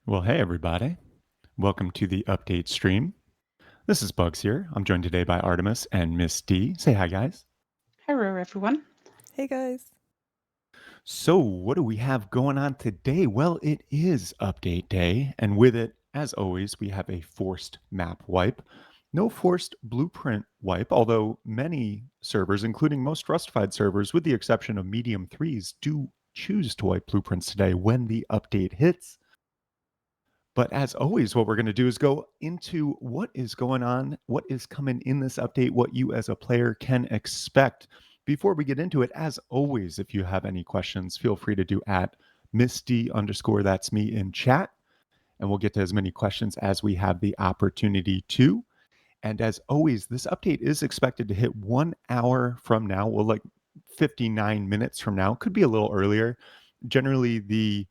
Well, hey, everybody. Welcome to the update stream. This is Bugs here. I'm joined today by Artemis and Miss D. Say hi, guys. Hello, everyone. Hey guys. So, what do we have going on today? Well, it is update day, and with it, as always, we have a forced map wipe. No forced blueprint wipe, although many servers, including most Rustafied servers, with the exception of Medium 3s, do choose to wipe blueprints today when the update hits. But as always, what we're going to do is go into what is going on, what is coming in this update, what you as a player can expect. Before we get into it, as always, if you have any questions, feel free to do at Misty_, that's me, in chat. And we'll get to as many questions as we have the opportunity to. And as always, this update is expected to hit 1 hour from now. Well, like 59 minutes from now, could be a little earlier. Generally, the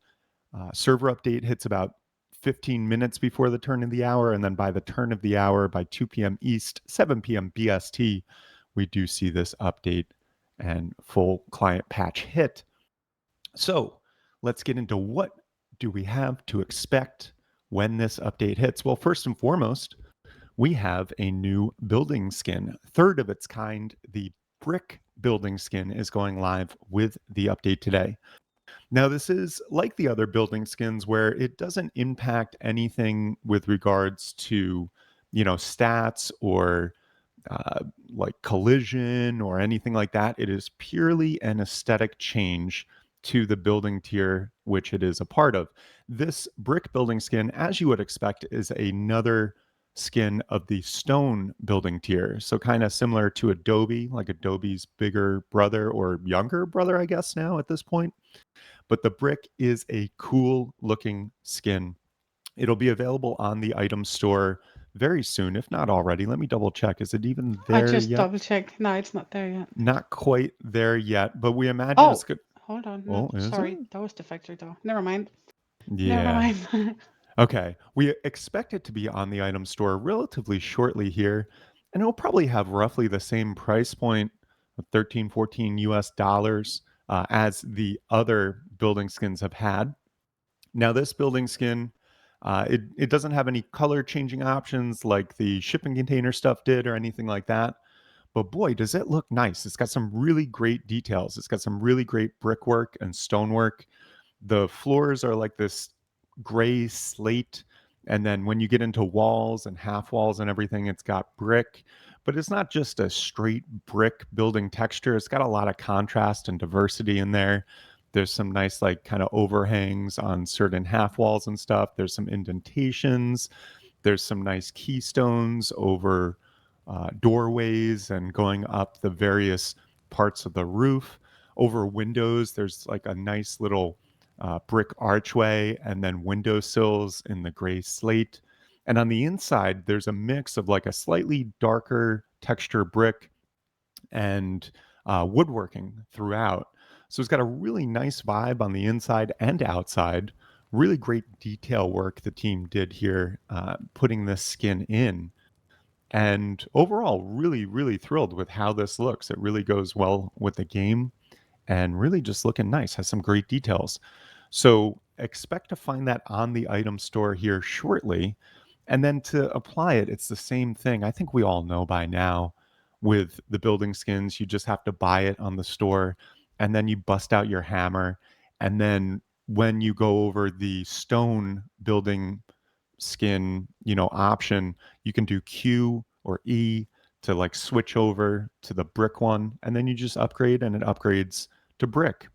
server update hits about 15 minutes before the turn of the hour. And then by the turn of the hour, by 2 p.m. East, 7 p.m. BST, we do see this update and full client patch hit. So let's get into what do we have to expect when this update hits. Well, first and foremost, we have a new building skin, third of its kind. The brick building skin is going live with the update today. Now, this is like the other building skins where it doesn't impact anything with regards to, stats or like collision or anything like that. It is purely an aesthetic change to the building tier which it is a part of. This brick building skin, as you would expect, is another skin of the stone building tier. So kind of similar to Adobe, like Adobe's bigger brother or younger brother, I guess now at this point. But the brick is a cool looking skin. It'll be available on the item store very soon, if not already. Let me double check. Is it even I there just yet? double checked. No, it's not there yet. Not quite there yet, but we imagine it's Oh, good. hold on. No, Oh, is sorry. it? That was the factory door. Never mind. Never Yeah. mind. Okay. We expect it to be on the item store relatively shortly here, and it'll probably have roughly the same price point of 13, 14 US dollars as the other building skins have had. Now, this building skin, it doesn't have any color changing options like the shipping container stuff did or anything like that. But boy, does it look nice. It's got some really great details. It's got some really great brickwork and stonework. The floors are like this gray slate. And then when you get into walls and half walls and everything, it's got brick. But it's not just a straight brick building texture. It's got a lot of contrast and diversity in there. There's some nice, like, kind of overhangs on certain half walls and stuff. There's some indentations. There's some nice keystones over doorways and going up the various parts of the roof. Over windows, there's like a nice little brick archway and then windowsills in the gray slate. And on the inside, there's a mix of like a slightly darker texture brick and woodworking throughout. So it's got a really nice vibe on the inside and outside. Really great detail work the team did here, putting this skin in. And overall, really, really thrilled with how this looks. It really goes well with the game and really just looking nice, has some great details. So expect to find that on the item store here shortly. And then to apply it, it's the same thing. I think we all know by now with the building skins, you just have to buy it on the store and then you bust out your hammer. And then when you go over the stone building skin, option, you can do Q or E to like switch over to the brick one, and then you just upgrade and it upgrades to brick.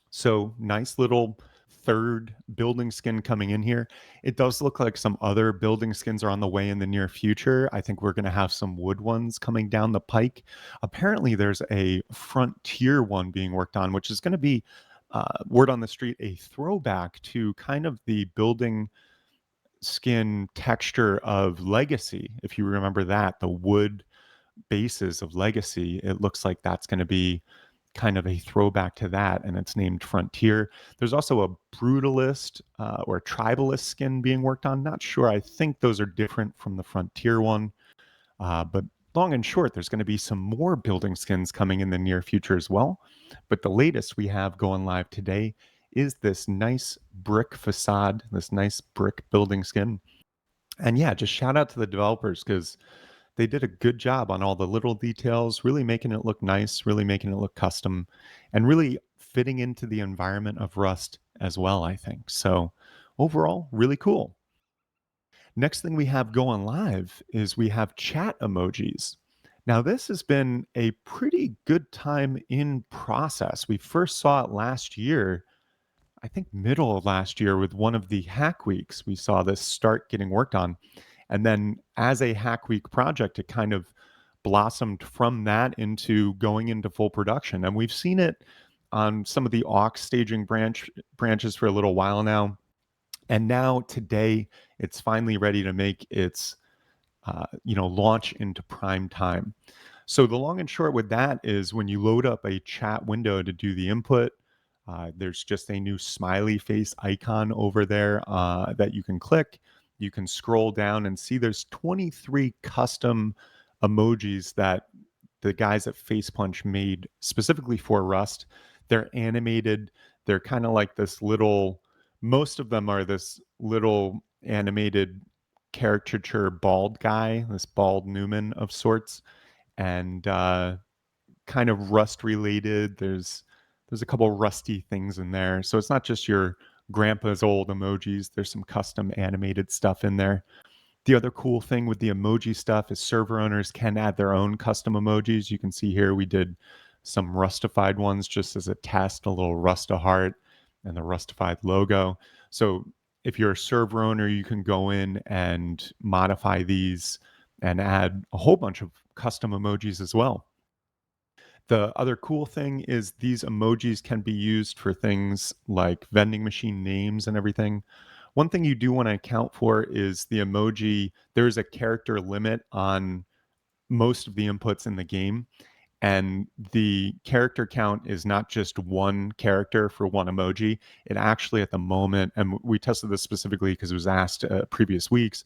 So nice little third building skin coming in here. It does look like some other building skins are on the way in the near future. I think we're going to have some wood ones coming down the pike. Apparently, there's a frontier one being worked on, which is going to be, word on the street, a throwback to kind of the building skin texture of Legacy. If you remember that, the wood bases of Legacy, it looks like that's going to be kind of a throwback to that, and it's named Frontier. There's also a Brutalist or Tribalist skin being worked on. Not sure. I think those are different from the Frontier one. But long and short, there's going to be some more building skins coming in the near future as well. But the latest we have going live today is this nice brick facade, this nice brick building skin. And yeah, just shout out to the developers because they did a good job on all the little details, really making it look nice, really making it look custom, and really fitting into the environment of Rust as well, I think. So overall, really cool. Next thing we have going live is we have chat emojis. Now, this has been a pretty good time in process. We first saw it last year, I think middle of last year with one of the hack weeks. We saw this start getting worked on. And then as a hack week project, it kind of blossomed from that into going into full production. And we've seen it on some of the aux staging branches for a little while now. And now today, it's finally ready to make its launch into prime time. So the long and short with that is when you load up a chat window to do the input, there's just a new smiley face icon over there that you can click. You can scroll down and see there's 23 custom emojis that the guys at Face Punch made specifically for Rust. They're animated. They're kind of like this little, most of them are this little animated caricature bald guy, this bald Newman of sorts, and kind of Rust related. There's a couple rusty things in there. So it's not just your grandpa's old emojis. There's some custom animated stuff in there. The other cool thing with the emoji stuff is server owners can add their own custom emojis. You can see here we did some Rustafied ones just as a test, a little Rusta heart and the Rustafied logo. So if you're a server owner, you can go in and modify these and add a whole bunch of custom emojis as well. The other cool thing is these emojis can be used for things like vending machine names and everything. One thing you do want to account for is the emoji. There's a character limit on most of the inputs in the game, and the character count is not just one character for one emoji. It actually, at the moment, and we tested this specifically because it was asked previous weeks,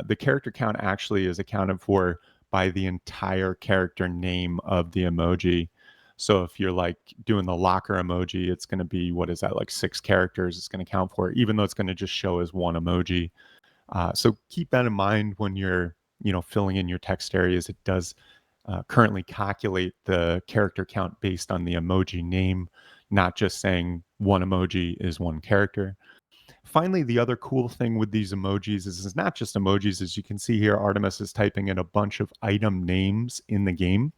the character count actually is accounted for by the entire character name of the emoji. So if you're like doing the locker emoji, it's going to be, what is that, like 6 characters it's going to count for, even though it's going to just show as one emoji. So keep that in mind when you're, filling in your text areas. It does currently calculate the character count based on the emoji name, not just saying one emoji is one character. Finally, the other cool thing with these emojis is it's not just emojis. As you can see here, Artemis is typing in a bunch of item names in the game.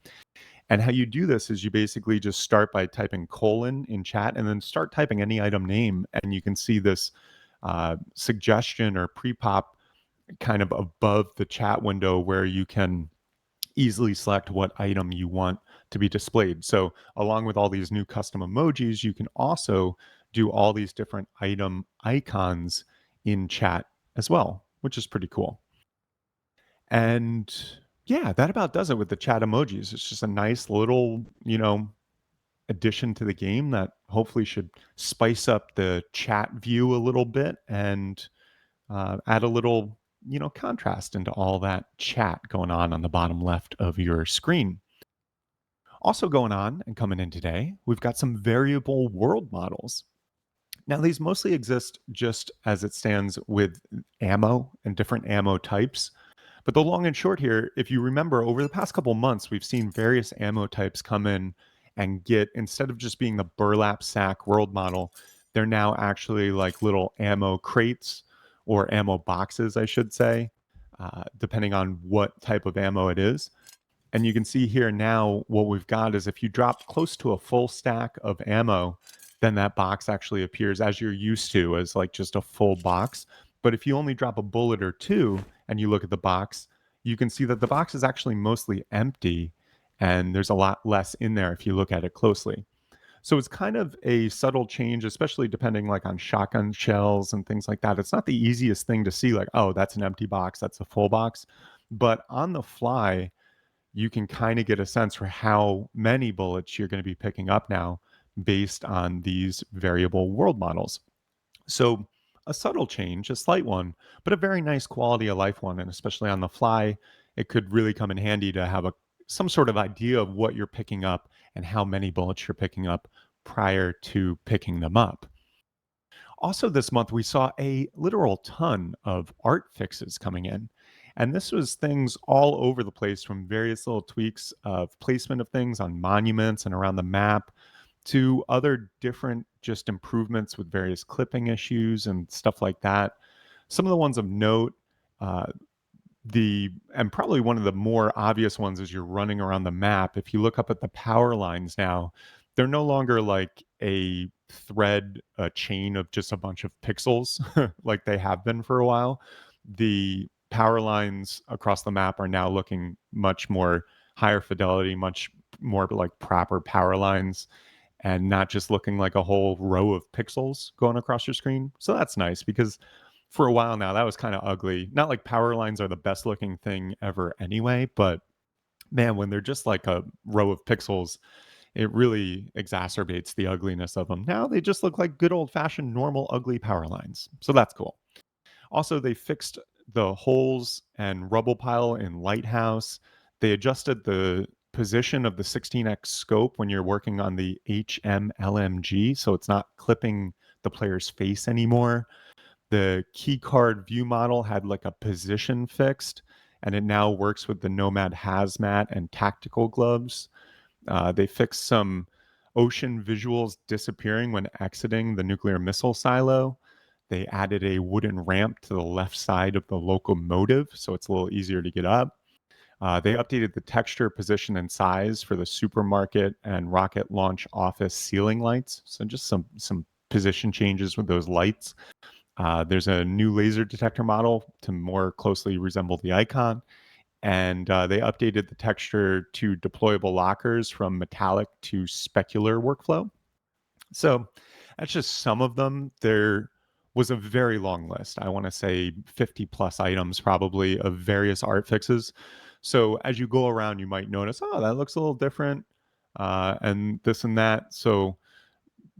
And how you do this is you basically just start by typing colon in chat and then start typing any item name. And you can see this suggestion or pre-pop kind of above the chat window where you can easily select what item you want to be displayed. So along with all these new custom emojis, you can also do all these different item icons in chat as well, which is pretty cool. And yeah, that about does it with the chat emojis. It's just a nice little, addition to the game that hopefully should spice up the chat view a little bit and add a little, contrast into all that chat going on the bottom left of your screen. Also going on and coming in today, we've got some variable world models. Now, these mostly exist just as it stands with ammo and different ammo types. But the long and short here, if you remember, over the past couple months, we've seen various ammo types come in and get, instead of just being the burlap sack world model, they're now actually like little ammo crates or ammo boxes, I should say, depending on what type of ammo it is. And you can see here now what we've got is if you drop close to a full stack of ammo, then that box actually appears as you're used to as like just a full box. But if you only drop a bullet or two and you look at the box, you can see that the box is actually mostly empty and there's a lot less in there if you look at it closely. So it's kind of a subtle change, especially depending like on shotgun shells and things like that. It's not the easiest thing to see like, oh, that's an empty box, that's a full box. But on the fly, you can kind of get a sense for how many bullets you're going to be picking up now based on these variable world models. So a subtle change, a slight one, but a very nice quality of life one. And especially on the fly, it could really come in handy to have some sort of idea of what you're picking up and how many bullets you're picking up prior to picking them up. Also, this month, we saw a literal ton of art fixes coming in. And this was things all over the place, from various little tweaks of placement of things on monuments and around the map to other different just improvements with various clipping issues and stuff like that. Some of the ones of note, uh, the and probably one of the more obvious ones is you're running around the map. If you look up at the power lines now, they're no longer like a chain of just a bunch of pixels like they have been for a while. The power lines across the map are now looking much more higher fidelity, much more like proper power lines, and not just looking like a whole row of pixels going across your screen. So that's nice because for a while now that was kind of ugly. Not like power lines are the best looking thing ever anyway, but man, when they're just like a row of pixels, it really exacerbates the ugliness of them. Now they just look like good old fashioned normal ugly power lines. So that's cool. Also, they fixed the holes and rubble pile in Lighthouse. They adjusted the position of the 16x scope when you're working on the HMLMG, so it's not clipping the player's face anymore. The key card view model had like a position fixed, and it now works with the Nomad Hazmat and tactical gloves. They fixed some ocean visuals disappearing when exiting the nuclear missile silo. They added a wooden ramp to the left side of the locomotive, so it's a little easier to get up. They updated the texture, position, and size for the supermarket and rocket launch office ceiling lights. So just some position changes with those lights. There's a new laser detector model to more closely resemble the icon, and they updated the texture to deployable lockers from metallic to specular workflow. So that's just some of them. There was a very long list. I want to say 50 plus items probably of various art fixes. So as you go around, you might notice, oh, that looks a little different, and this and that. So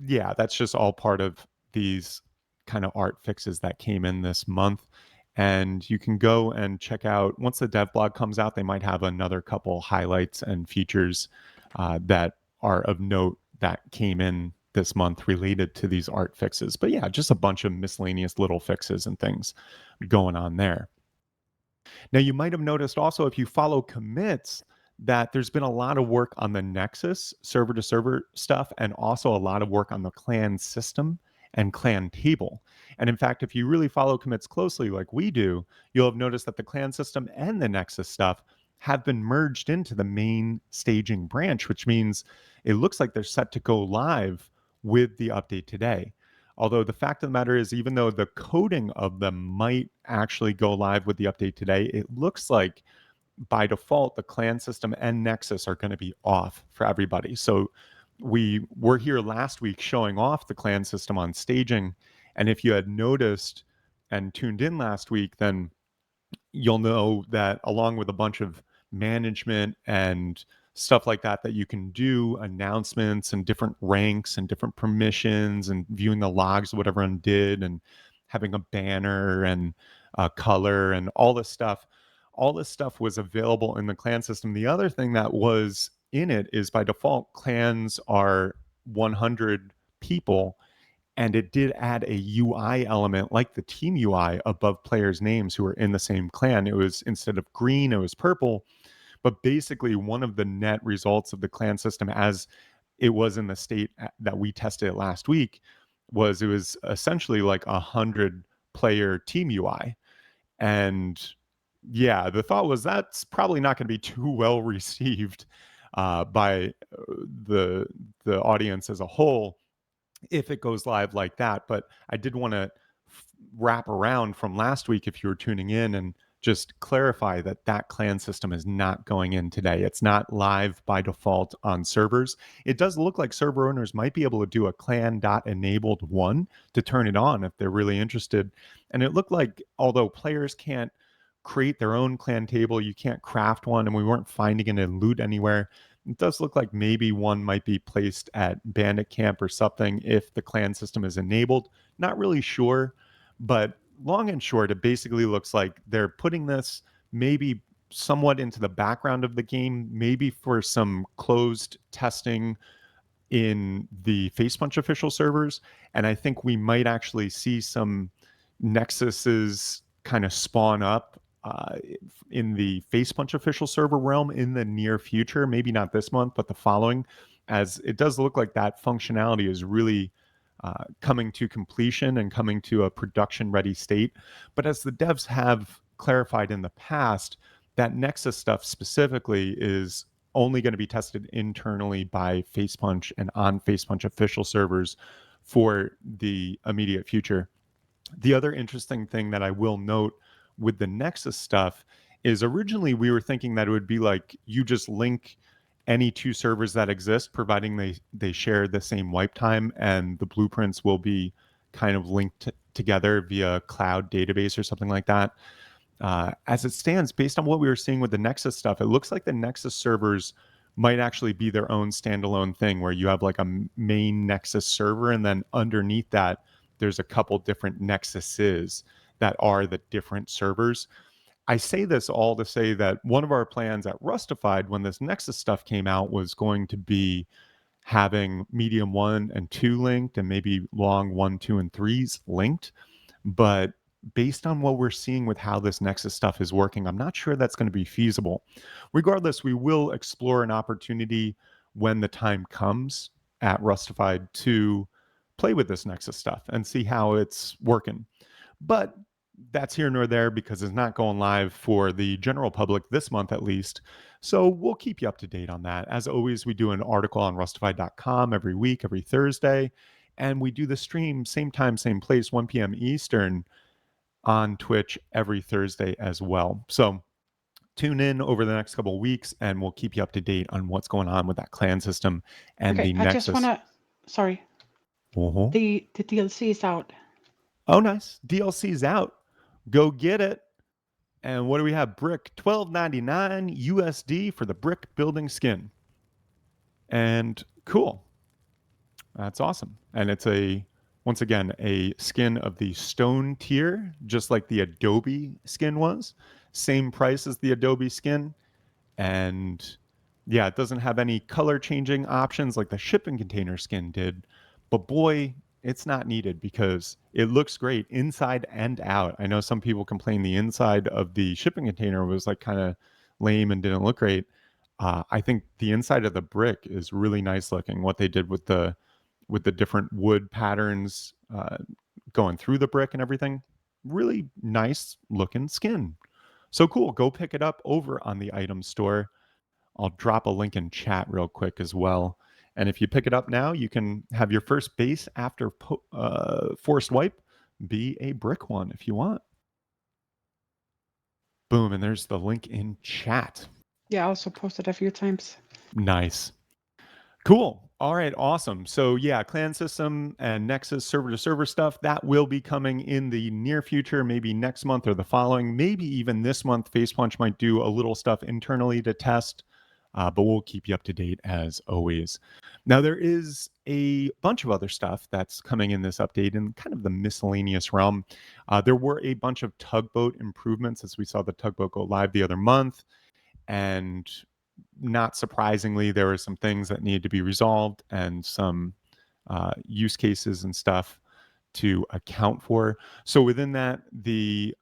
yeah, that's just all part of these kind of art fixes that came in this month. And you can go and check out once the dev blog comes out, they might have another couple highlights and features that are of note that came in this month related to these art fixes. But yeah, just a bunch of miscellaneous little fixes and things going on there. Now, you might have noticed also if you follow commits that there's been a lot of work on the Nexus server to server stuff and also a lot of work on the clan system and clan table. And in fact, if you really follow commits closely like we do, you'll have noticed that the clan system and the Nexus stuff have been merged into the main staging branch, which means it looks like they're set to go live with the update today. Although the fact of the matter is, even though the coding of them might actually go live with the update today, it looks like by default, the clan system and Nexus are going to be off for everybody. So we were here last week showing off the clan system on staging. And if you had noticed and tuned in last week, then you'll know that along with a bunch of management and stuff like that that you can do announcements and different ranks and different permissions and viewing the logs of what everyone did and having a banner and a color and all this stuff was available in the clan system. The other thing that was in it is by default clans are 100 people, and it did add a UI element like the team UI above players' names who were in the same clan. It was instead of green, it was purple. But basically, one of the net results of the clan system, as it was in the state that we tested it last week, was it was essentially like 100 player team UI. And yeah, the thought was that's probably not going to be too well received by the the audience as a whole if it goes live like that. But I did want to wrap around from last week if you were tuning in and just clarify that that clan system is not going in today. It's not live by default on servers. It does look like server owners might be able to do a clan.enabled one to turn it on if they're really interested. And it looked like although players can't create their own clan table, you can't craft one, and we weren't finding it in loot anywhere. It does look like maybe one might be placed at Bandit Camp or something if the clan system is enabled. Not really sure, but long and short, it basically looks like they're putting this maybe somewhat into the background of the game, maybe for some closed testing in the Facepunch official servers, and I think we might actually see some Nexuses kind of spawn up in the Facepunch official server realm in the near future. Maybe not this month, but the following, as it does look like that functionality is really coming to completion and coming to a production ready state. But as the devs have clarified in the past, that Nexus stuff specifically is only going to be tested internally by Facepunch and on Facepunch official servers for the immediate future. The other interesting thing that I will note with the Nexus stuff is originally we were thinking that it would be like you just link any two servers that exist, providing they share the same wipe time, and the blueprints will be kind of linked together via cloud database or something like that. As it stands, based on what we were seeing with the Nexus stuff, it looks like the Nexus servers might actually be their own standalone thing where you have like a main Nexus server, and then underneath that, there's a couple different Nexuses that are the different servers. I say this all to say that one of our plans at Rustafied when this Nexus stuff came out was going to be having medium 1 and 2 linked and maybe long 1, 2, and 3s linked. But based on what we're seeing with how this Nexus stuff is working, I'm not sure that's going to be feasible. Regardless, we will explore an opportunity when the time comes at Rustified to play with this Nexus stuff and see how it's working. But that's here nor there because it's not going live for the general public this month at least. So we'll keep you up to date on that. As always, we do an article on rustified.com every week, every Thursday. And we do the stream same time, same place, 1 p.m. Eastern on Twitch every Thursday as well. So tune in over the next couple of weeks and we'll keep you up to date on what's going on with that clan system and Okay, the I just Nexus. wanna. Sorry, Uh-huh. the DLC is out. Oh, nice. DLC's out. Go get it. And what do we have? Brick, $12.99 USD for the brick building skin. And cool. That's awesome. And it's once again, a skin of the stone tier, just like the Adobe skin was. Same price as the Adobe skin. And yeah, it doesn't have any color changing options like the shipping container skin did. But boy, it's not needed because it looks great inside and out. I know some people complain the inside of the shipping container was like kind of lame and didn't look great. I think the inside of the brick is really nice looking. What they did with the different wood patterns going through the brick and everything, really nice looking skin. So cool. Go pick it up over on the item store. I'll drop a link in chat real quick as well. And if you pick it up now, you can have your first base after forced wipe be a brick one if you want. Boom. And there's the link in chat. Yeah, I also posted a few times. Nice. Cool. All right, awesome. So yeah, clan system and Nexus server to server stuff that will be coming in the near future, maybe next month or the following, maybe even this month. Facepunch might do a little stuff internally to test, but we'll keep you up to date as always. Now there is a bunch of other stuff that's coming in this update in kind of the miscellaneous realm. There were a bunch of tugboat improvements as we saw the tugboat go live the other month, and not surprisingly, there were some things that needed to be resolved and some use cases and stuff to account for. So within that, the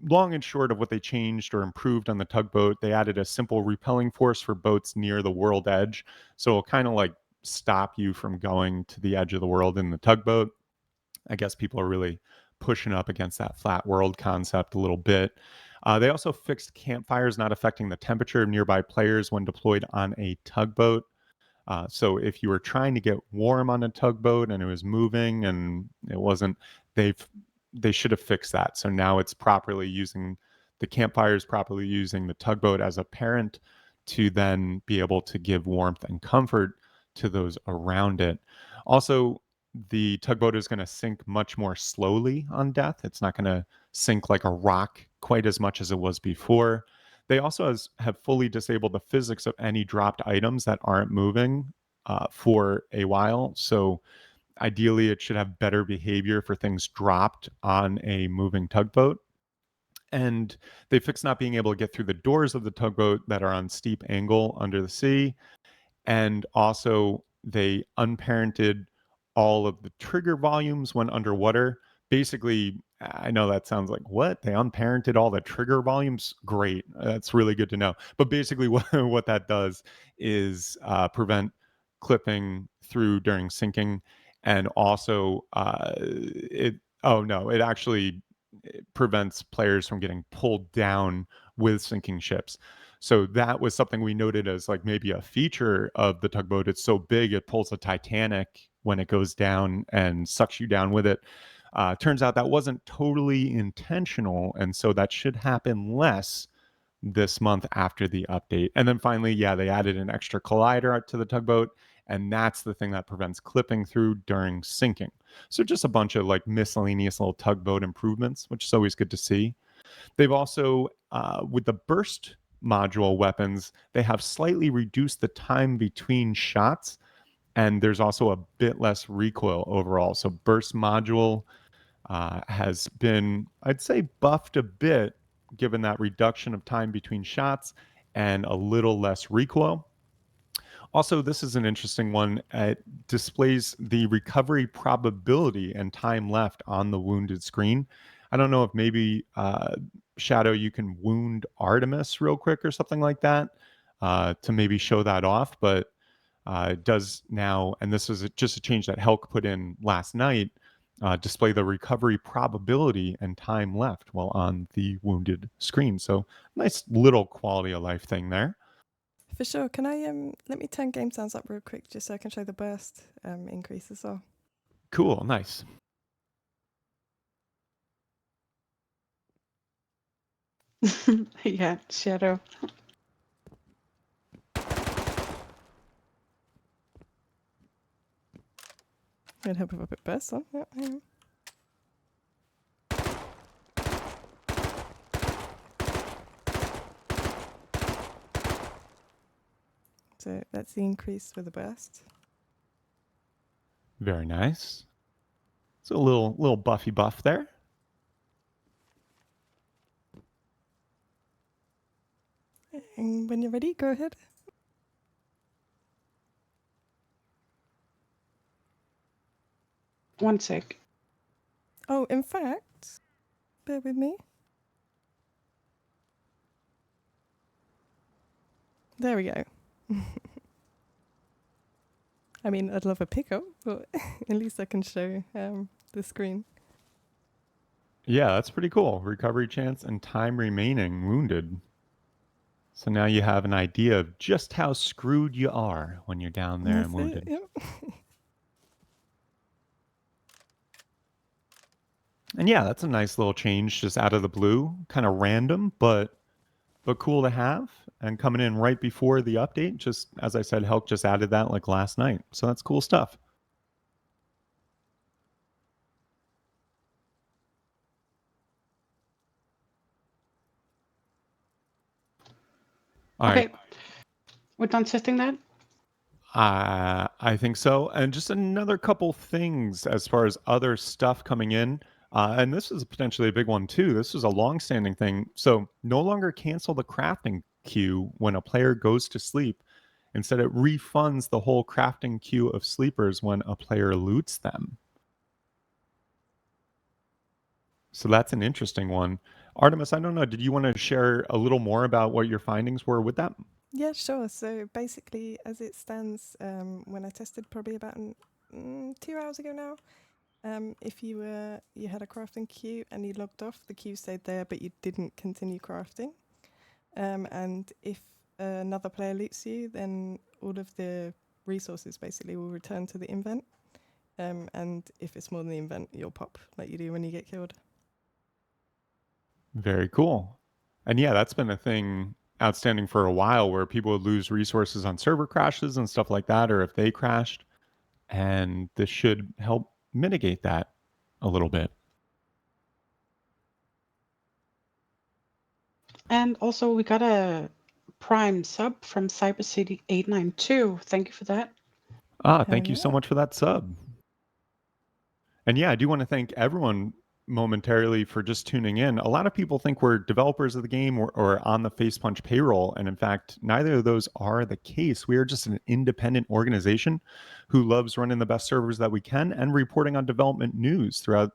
long and short of what they changed or improved on the tugboat, they added a simple repelling force for boats near the world edge. So it'll kind of like stop you from going to the edge of the world in the tugboat. I guess people are really pushing up against that flat world concept a little bit. They also fixed campfires not affecting the temperature of nearby players when deployed on a tugboat. So if you were trying to get warm on a tugboat and it was moving and it wasn't, they should have fixed that. So now it's properly using the campfires, properly using the tugboat as a parent to then be able to give warmth and comfort to those around it. Also, the tugboat is going to sink much more slowly on death. It's not going to sink like a rock quite as much as it was before. They also have fully disabled the physics of any dropped items that aren't moving for a while. So ideally, it should have better behavior for things dropped on a moving tugboat. And they fixed not being able to get through the doors of the tugboat that are on steep angle under the sea. And also, they unparented all of the trigger volumes when underwater. Basically, I know that sounds like what? They unparented all the trigger volumes? Great. That's really good to know. But basically, what that does is prevent clipping through during sinking. And also, oh no, it actually prevents players from getting pulled down with sinking ships. So that was something we noted as like maybe a feature of the tugboat. It's so big it pulls a Titanic when it goes down and sucks you down with it. Turns out that wasn't totally intentional, and so that should happen less this month after the update. And then finally, yeah, they added an extra collider to the tugboat, and that's the thing that prevents clipping through during sinking. So just a bunch of like miscellaneous little tugboat improvements, which is always good to see. They've also, with the burst module weapons, they have slightly reduced the time between shots, and there's also a bit less recoil overall. So burst module has been, I'd say, buffed a bit, given that reduction of time between shots and a little less recoil. Also, this is an interesting one. It displays the recovery probability and time left on the wounded screen. I don't know if maybe Shadow, you can wound Artemis real quick or something like that to maybe show that off, but it does now, and this is just a change that Helk put in last night, display the recovery probability and time left while on the wounded screen. So nice little quality of life thing there. For sure. Can I let me turn game sounds up real quick just so I can show the burst increase as well. Cool, nice. Yeah, Shadow. I'd help if I put burst on. Yeah, hang on. So that's the increase with the burst. Very nice. So a little buffy buff there. And when you're ready, go ahead. One sec. Oh, in fact, bear with me. There we go. I mean, I'd love a pickup, but at least I can show the screen. Yeah, that's pretty cool. Recovery chance and time remaining wounded. So now you have an idea of just how screwed you are when you're down there and That's it, wounded. yep. And yeah, that's a nice little change just out of the blue. Kind of random, but cool to have. And coming in right before the update, just as I said, Helk just added that like last night. So that's cool stuff. All right. Okay, we're done testing that. I think so. And just another couple things as far as other stuff coming in. And this is potentially a big one too. This is a long-standing thing. So no longer cancel the crafting queue when a player goes to sleep. Instead, it refunds the whole crafting queue of sleepers when a player loots them. So that's an interesting one. Artemis, I don't know. Did you want to share a little more about what your findings were with that? Yeah, sure. So basically, as it stands, when I tested probably about 2 hours ago now, if you had a crafting queue and you logged off, the queue stayed there, but you didn't continue crafting. And if another player loots you, then all of the resources basically will return to the invent. And if it's more than the invent, you'll pop like you do when you get killed. Very cool. And yeah, that's been a thing outstanding for a while where people would lose resources on server crashes and stuff like that, or if they crashed. And this should help mitigate that a little bit. And also, we got a Prime sub from CyberCity892. Thank you for that. Ah, Hell thank you yeah. so much for that sub. And yeah, I do want to thank everyone momentarily for just tuning in, a lot of people think we're developers of the game or on the Facepunch payroll. And in fact, neither of those are the case. We are just an independent organization who loves running the best servers that we can and reporting on development news throughout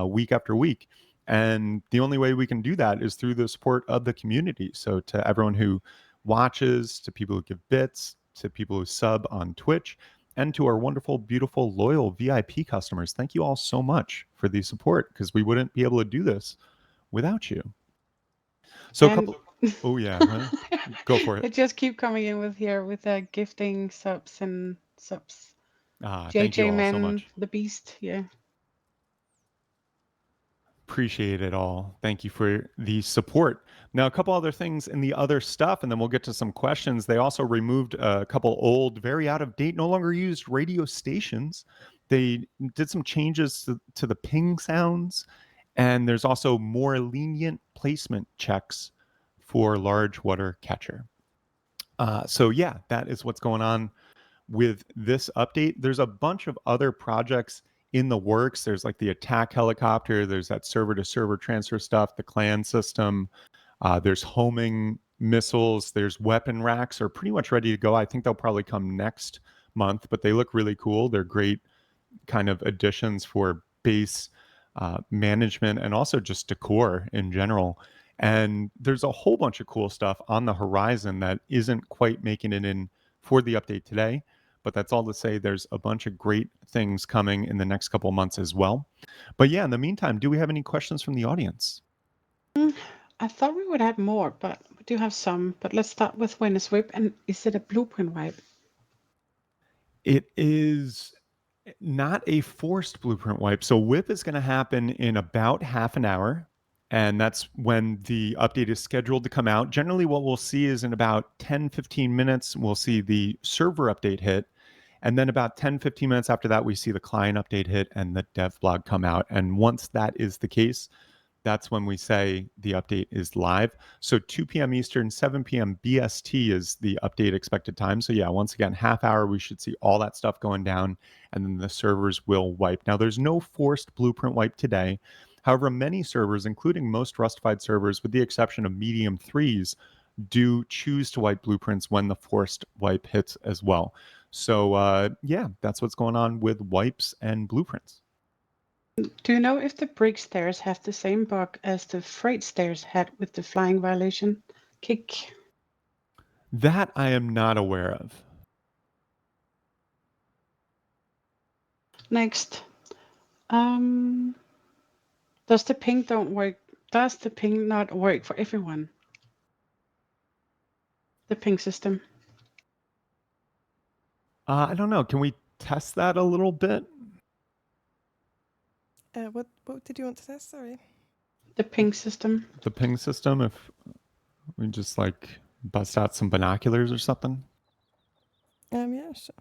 week after week. And the only way we can do that is through the support of the community. So to everyone who watches, to people who give bits, to people who sub on Twitch, and to our wonderful, beautiful, loyal VIP customers, thank you all so much for the support, because we wouldn't be able to do this without you. So a And couple, oh yeah, go for it. they just keep coming in with here with gifting subs and subs. Thank you JJ all so Man, much. the Beast, yeah. Appreciate it all. Thank you for the support. Now, a couple other things in the other stuff, and then we'll get to some questions. They also removed a couple old, very out of date, no longer used radio stations. They did some changes to the ping sounds, and there's also more lenient placement checks for large water catcher. So yeah, that is what's going on with this update. There's a bunch of other projects in the works. There's like the attack helicopter, there's that server to server transfer stuff, the clan system, there's homing missiles, there's weapon racks are pretty much ready to go. I think they'll probably come next month, but they look really cool. They're great kind of additions for base management and also just decor in general. And there's a whole bunch of cool stuff on the horizon that isn't quite making it in for the update today. But that's all to say there's a bunch of great things coming in the next couple of months as well. But yeah, in the meantime, do we have any questions from the audience? I thought we would have more, but we do have some. But let's start with when is whip, and is it a blueprint wipe? It is not a forced blueprint wipe. So whip is going to happen in about half an hour. And that's when the update is scheduled to come out. Generally, what we'll see is in about 10, 15 minutes, we'll see the server update hit. And then about 10, 15 minutes after that, we see the client update hit and the dev blog come out. And once that is the case, that's when we say the update is live. So 2 p.m. Eastern, 7 p.m. BST is the update expected time. So yeah, once again, half hour, we should see all that stuff going down, and then the servers will wipe. Now, there's no forced blueprint wipe today. However, many servers, including most Rustafied servers, with the exception of medium threes, do choose to wipe blueprints when the forced wipe hits as well. So yeah, that's what's going on with wipes and blueprints. Do you know if the brick stairs have the same bug as the freight stairs had with the flying violation kick? That I am not aware of. Next, um, does the ping don't work? Does the ping not work for everyone? The ping system. I don't know. Can we test that a little bit? What did you want to test? Sorry. The ping system. The ping system, if we just like bust out some binoculars or something? Yeah, sure.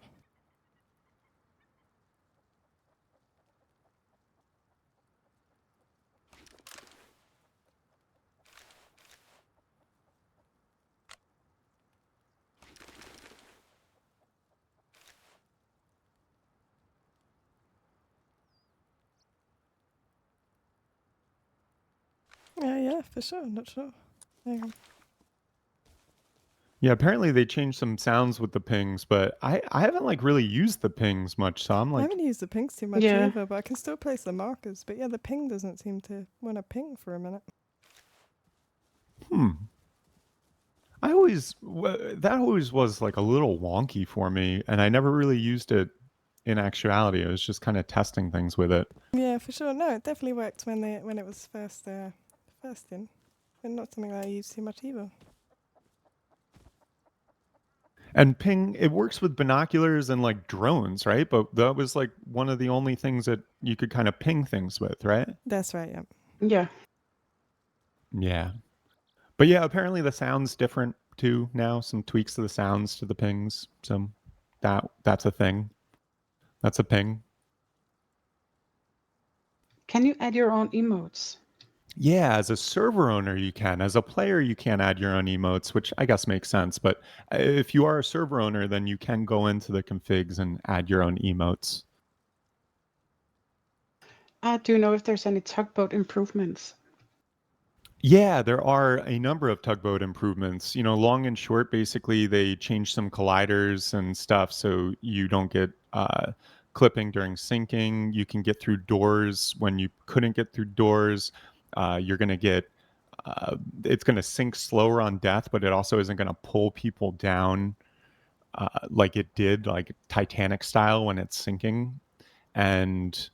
Yeah, for sure. Not sure. Hang on. Yeah, apparently they changed some sounds with the pings, but I haven't like really used the pings much, so I'm I like, haven't used the pings too much Yeah. either, but I can still place the markers. But yeah, the ping doesn't seem to want to ping for a minute. that always was like a little wonky for me, and I never really used it in actuality. I was just kind of testing things with it. Yeah, for sure. No, it definitely worked when it was first in, but not something that I use too much either. And ping, it works with binoculars and like drones, right? But that was like one of the only things that you could kind of ping things with, right? That's right. Yeah. Yeah. Yeah. But yeah, apparently the sound's different too now. Some tweaks to the sounds to the pings. So that's a thing. That's a ping. Can you add your own emotes? Yeah, as a server owner, you can. As a player, you can't add your own emotes, which I guess makes sense. But if you are a server owner, then you can go into the configs and add your own emotes. Do you know if there's any tugboat improvements? Yeah, there are a number of tugboat improvements. Long and short, basically, they changed some colliders and stuff so you don't get clipping during sinking. You can get through doors when you couldn't get through doors. You're going to get, it's going to sink slower on death, but it also isn't going to pull people down like it did, like Titanic style when it's sinking. And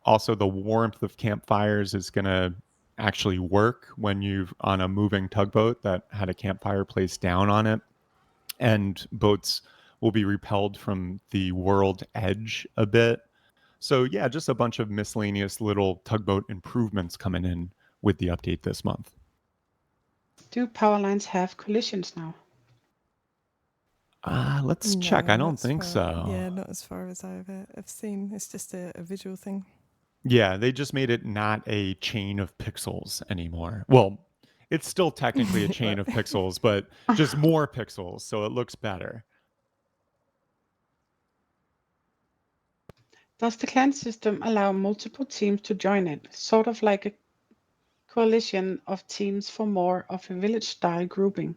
also, the warmth of campfires is going to actually work when you're on a moving tugboat that had a campfire placed down on it. And boats will be repelled from the world edge a bit. So, yeah, just a bunch of miscellaneous little tugboat improvements coming in with the update this month. Do power lines have collisions now? Let's check. No, I not don't as think far. so. Yeah, not as far as I've seen. It's just a visual thing. Yeah, they just made it not a chain of pixels anymore. Well, it's still technically a chain Well, of pixels, but just more pixels, so it looks better. Does the clan system allow multiple teams to join it, sort of like a coalition of teams for more of a village-style grouping?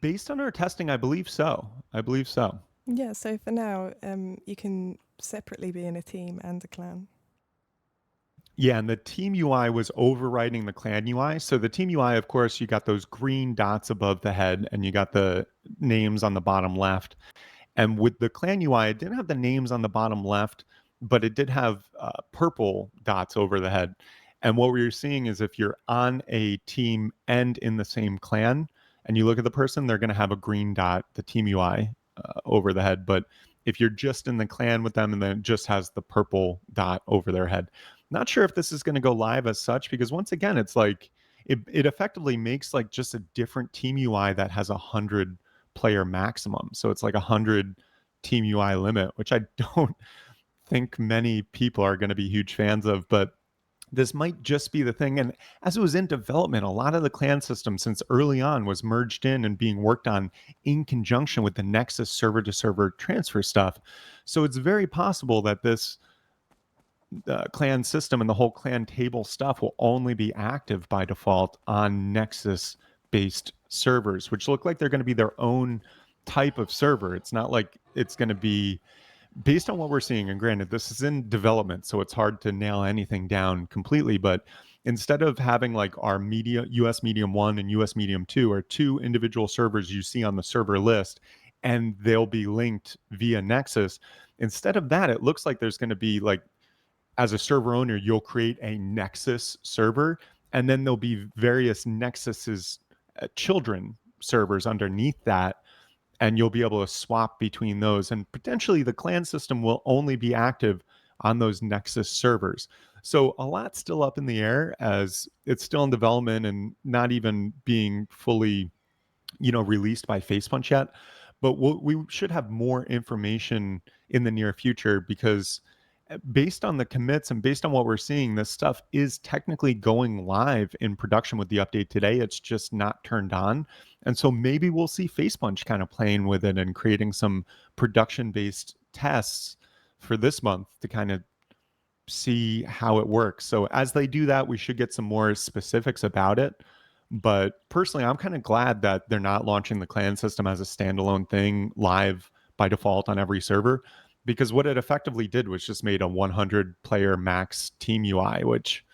Based on our testing, I believe so. I believe so. yeah. So for now, you can separately be in a team and a clan. Yeah, and the team UI was overriding the clan UI. So the team UI, of course, you got those green dots above the head and you got the names on the bottom left. And with the clan UI, it didn't have the names on the bottom left, but it did have purple dots over the head. And what we were seeing is if you're on a team and in the same clan, and you look at the person, they're going to have a green dot, the team UI, over the head. But if you're just in the clan with them and then it just has the purple dot over their head, not sure if this is going to go live as such because once again, it's like it effectively makes like just a different team UI that has 100 player maximum. So it's like 100 team UI limit, which I don't think many people are going to be huge fans of, but this might just be the thing. And as it was in development, a lot of the clan system since early on was merged in and being worked on in conjunction with the Nexus server to server transfer stuff. So it's very possible that this clan system and the whole clan table stuff will only be active by default on Nexus based servers, which look like they're going to be their own type of server. It's not like it's going to be based on what we're seeing. And granted, this is in development, so it's hard to nail anything down completely. But instead of having like our media, US Medium 1 and US Medium 2 are two individual servers you see on the server list, and they'll be linked via Nexus. Instead of that, it looks like there's going to be like as a server owner, you'll create a Nexus server, and then there'll be various Nexus's children servers underneath that, and you'll be able to swap between those. And potentially, the clan system will only be active on those Nexus servers. So a lot still up in the air as it's still in development and not even being fully released by Facepunch yet. But we should have more information in the near future because based on the commits and based on what we're seeing, this stuff is technically going live in production with the update today. It's just not turned on. And so maybe we'll see Facepunch kind of playing with it and creating some production based tests for this month to kind of see how it works. So as they do that, we should get some more specifics about it. But personally, I'm kind of glad that they're not launching the clan system as a standalone thing live by default on every server, because what it effectively did was just made a 100 player max team UI, which,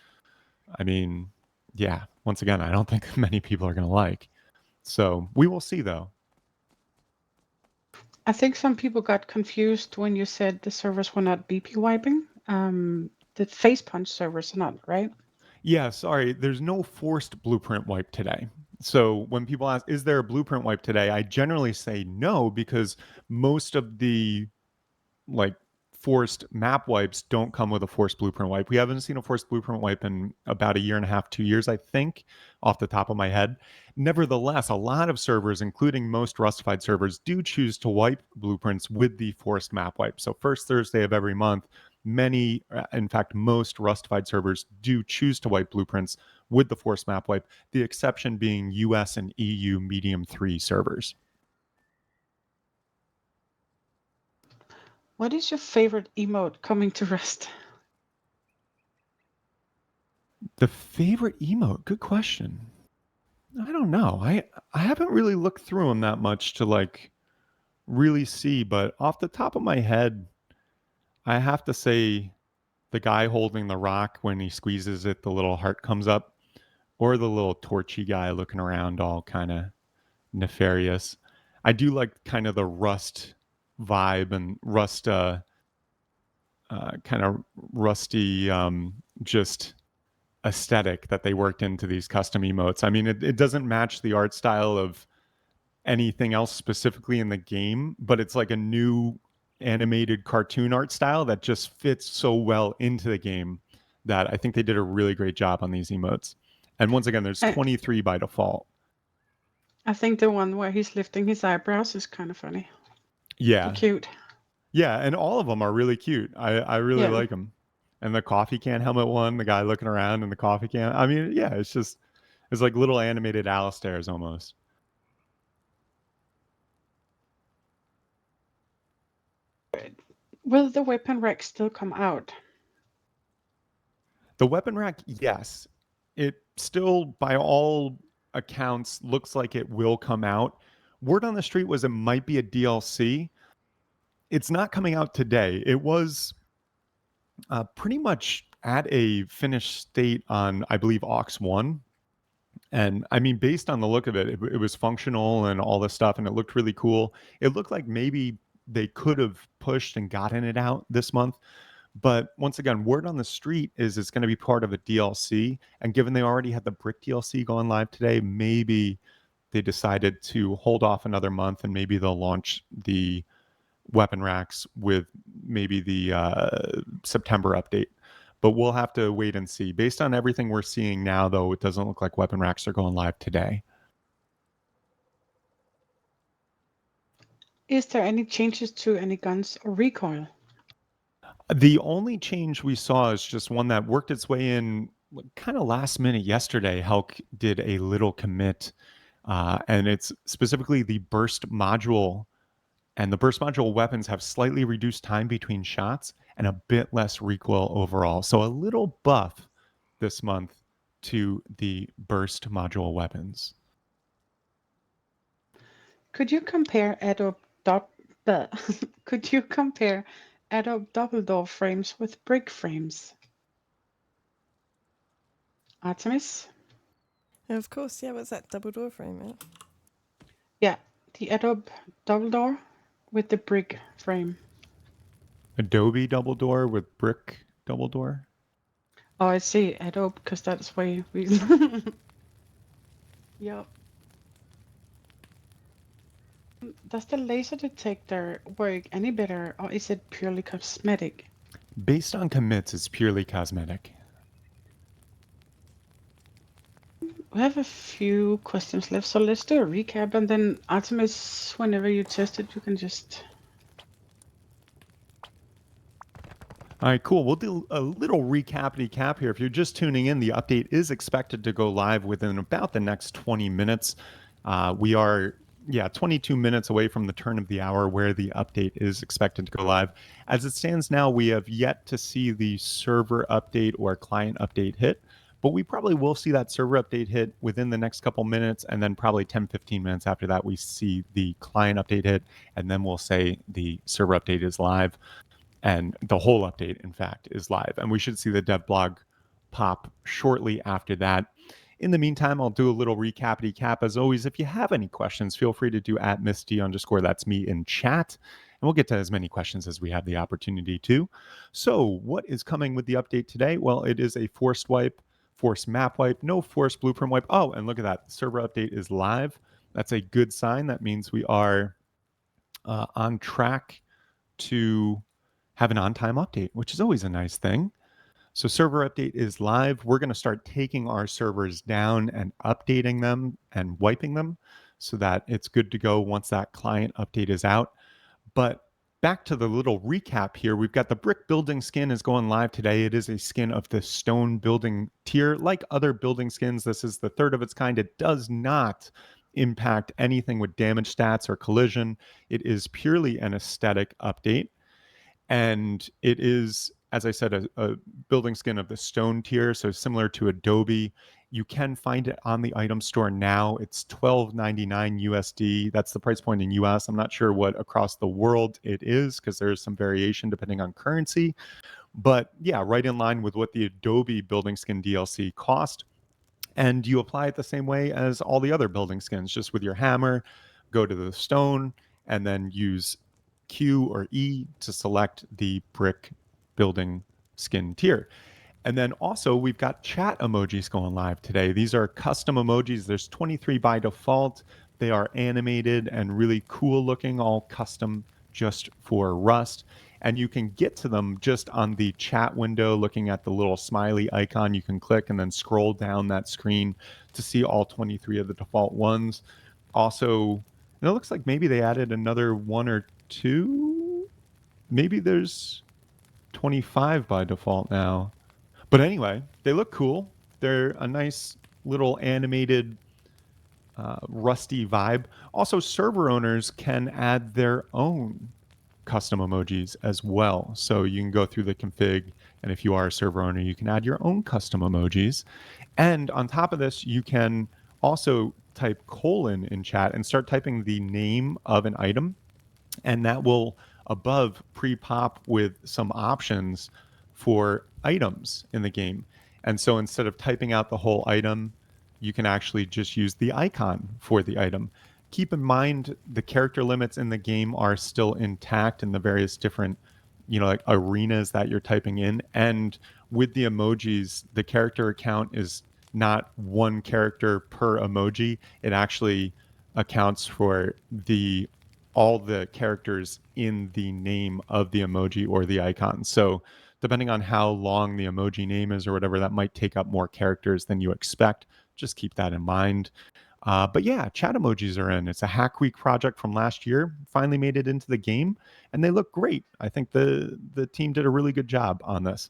I mean, yeah, once again, I don't think many people are going to like. So we will see though. I think some people got confused when you said the servers were not BP wiping. The face punch servers are not, right? Yeah, sorry, there's no forced blueprint wipe today. So when people ask, is there a blueprint wipe today? I generally say no because most of the like forced map wipes don't come with a forced blueprint wipe. We haven't seen a forced blueprint wipe in about a year and a half, 2 years, I think, off the top of my head. Nevertheless, a lot of servers, including most Rustified servers, do choose to wipe blueprints with the forced map wipe. So first Thursday of every month, many, in fact, most Rustified servers do choose to wipe blueprints with the forced map wipe, the exception being US and EU medium 3 servers. What is your favorite emote coming to Rust? The favorite emote? Good question. I don't know. I haven't really looked through them that much to like really see, but off the top of my head, I have to say the guy holding the rock when he squeezes it, the little heart comes up, or the little torchy guy looking around all kind of nefarious. I do like kind of the Rust vibe and Rust kind of rusty just aesthetic that they worked into these custom emotes. I mean, it doesn't match the art style of anything else specifically in the game, but it's like a new animated cartoon art style that just fits so well into the game that I think they did a really great job on these emotes. And once again, there's I, 23 by default. I think the one where he's lifting his eyebrows is kind of funny. Yeah. Cute. Yeah. And all of them are really cute. I really Yeah. like them. And the coffee can helmet one, the guy looking around in the coffee can. I mean, yeah, it's like little animated Alistairs almost. Will the weapon rack still come out? The weapon rack, yes. It still, by all accounts, looks like it will come out. Word on the street was it might be a DLC. It's not coming out today. It was pretty much at a finished state on, I believe, Aux 1. And I mean, based on the look of it, it was functional and all this stuff, and it looked really cool. It looked like maybe they could have pushed and gotten it out this month. But once again, word on the street is it's going to be part of a DLC. And given they already had the Brick DLC going live today, maybe they decided to hold off another month and maybe they'll launch the weapon racks with maybe the September update. But we'll have to wait and see. Based on everything we're seeing now, though, it doesn't look like weapon racks are going live today. Is there any changes to any guns or recoil? The only change we saw is just one that worked its way in kind of last minute yesterday. Helk did a little commit, and it's specifically the burst module. And the burst module weapons have slightly reduced time between shots and a bit less recoil overall. So a little buff this month to the burst module weapons. Could you compare could you compare Adobe double door frames with brick frames? Artemis? Of course, yeah. What's that double door frame? Yeah? Yeah, the Adobe double door with the brick frame. Adobe double door with brick double door. Oh, I see Adobe because that's why we. Yep. Does the laser detector work any better, or is it purely cosmetic? Based on commits, it's purely cosmetic. We have a few questions left, so let's do a recap, and then Artemis, whenever you test it, you can just. All right, cool. We'll do a little recap here. If you're just tuning in, the update is expected to go live within about the next 20 minutes. We are, 22 minutes away from the turn of the hour where the update is expected to go live. As it stands now, we have yet to see the server update or client update hit, but we probably will see that server update hit within the next couple minutes, and then probably 10, 15 minutes after that, we see the client update hit, and then we'll say the server update is live. And the whole update, in fact, is live. And we should see the dev blog pop shortly after that. In the meantime, I'll do a little recapity cap. As always, if you have any questions, feel free to do at Misty_, that's me, in chat. And we'll get to as many questions as we have the opportunity to. So what is coming with the update today? Well, it is a forced wipe, forced map wipe, no forced blueprint wipe. Oh, and look at that. The server update is live. That's a good sign. That means we are on track to have an on-time update, which is always a nice thing. So server update is live. We're going to start taking our servers down and updating them and wiping them so that it's good to go once that client update is out. But back to the little recap here, we've got the brick building skin is going live today. It is a skin of the stone building tier. Like other building skins, this is the third of its kind. It does not impact anything with damage stats or collision. It is purely an aesthetic update. And it is, as I said, a building skin of the stone tier, so similar to Adobe. You can find it on the item store now. It's $12.99 USD. That's the price point in US. I'm not sure what across the world it is because there's some variation depending on currency. But yeah, right in line with what the Adobe building skin DLC cost. And you apply it the same way as all the other building skins, just with your hammer, go to the stone, and then use Q or E to select the brick building skin tier. And then also, we've got chat emojis going live today. These are custom emojis. There's 23 by default. They are animated and really cool looking, all custom just for Rust. And you can get to them just on the chat window, looking at the little smiley icon. You can click and then scroll down that screen to see all 23 of the default ones. Also, and it looks like maybe they added another one or two. Maybe there's 25 by default now. But anyway, they look cool. They're a nice little animated, rusty vibe. Also, server owners can add their own custom emojis as well. So you can go through the config, and if you are a server owner, you can add your own custom emojis. And on top of this, you can also type colon in chat and start typing the name of an item, and that will above pre-pop with some options for items in the game. And so instead of typing out the whole item, you can actually just use the icon for the item. Keep in mind the character limits in the game are still intact in the various different, like arenas that you're typing in. And with the emojis, the character account is not one character per emoji. It actually accounts for all the characters in the name of the emoji or the icon. So depending on how long the emoji name is or whatever, that might take up more characters than you expect. Just keep that in mind. But yeah, chat emojis are in. It's a Hack Week project from last year. Finally made it into the game, and they look great. I think the team did a really good job on this.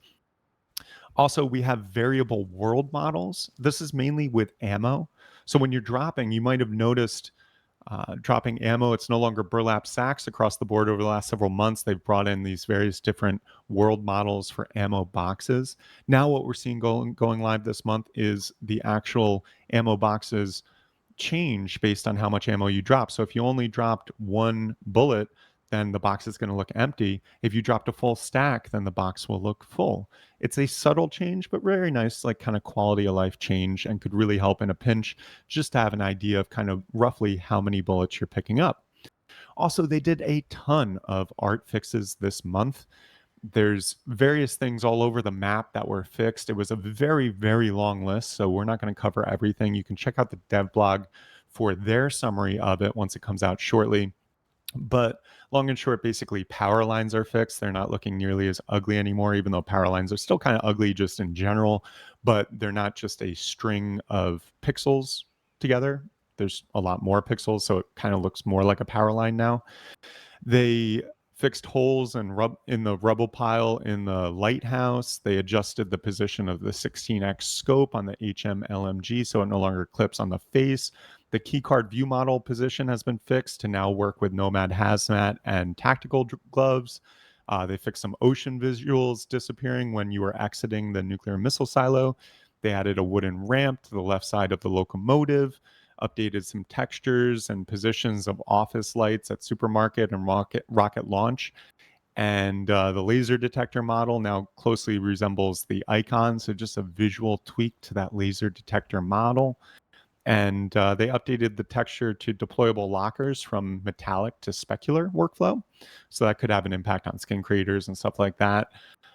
Also, we have variable world models. This is mainly with ammo. So when you're dropping, you might have noticed dropping ammo. It's no longer burlap sacks across the board. Over the last several months, they've brought in these various different world models for ammo boxes. Now, what we're seeing going live this month is the actual ammo boxes change based on how much ammo you drop. So if you only dropped one bullet, then the box is going to look empty. If you dropped a full stack, then the box will look full. It's a subtle change, but very nice, like kind of quality of life change, and could really help in a pinch just to have an idea of kind of roughly how many bullets you're picking up. Also, they did a ton of art fixes this month. There's various things all over the map that were fixed. It was a very, very long list, so we're not going to cover everything. You can check out the dev blog for their summary of it once it comes out shortly. But long and short, basically, power lines are fixed. They're not looking nearly as ugly anymore, even though power lines are still kind of ugly just in general, but they're not just a string of pixels together. There's a lot more pixels, so it kind of looks more like a power line now. They fixed holes in the rubble pile in the lighthouse. They adjusted the position of the 16x scope on the HM LMG so it no longer clips on the face. The keycard view model position has been fixed to now work with Nomad Hazmat and tactical gloves. They fixed some ocean visuals disappearing when you were exiting the nuclear missile silo. They added a wooden ramp to the left side of the locomotive, updated some textures and positions of office lights at supermarket and rocket launch. And the laser detector model now closely resembles the icon, so just a visual tweak to that laser detector model. And they updated the texture to deployable lockers from metallic to specular workflow. So that could have an impact on skin creators and stuff like that.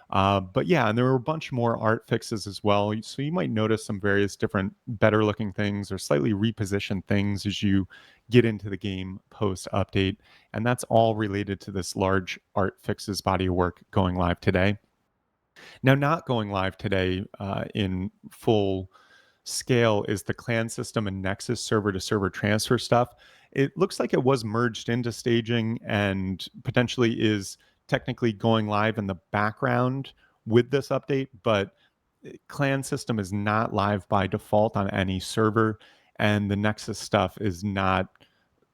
But yeah, and there were a bunch more art fixes as well. So you might notice some various different better looking things or slightly repositioned things as you get into the game post update. And that's all related to this large art fixes body of work going live today. Now, not going live today in full scale is the clan system and Nexus server to server transfer stuff. It looks like it was merged into staging and potentially is technically going live in the background with this update, but clan system is not live by default on any server, and the Nexus stuff is not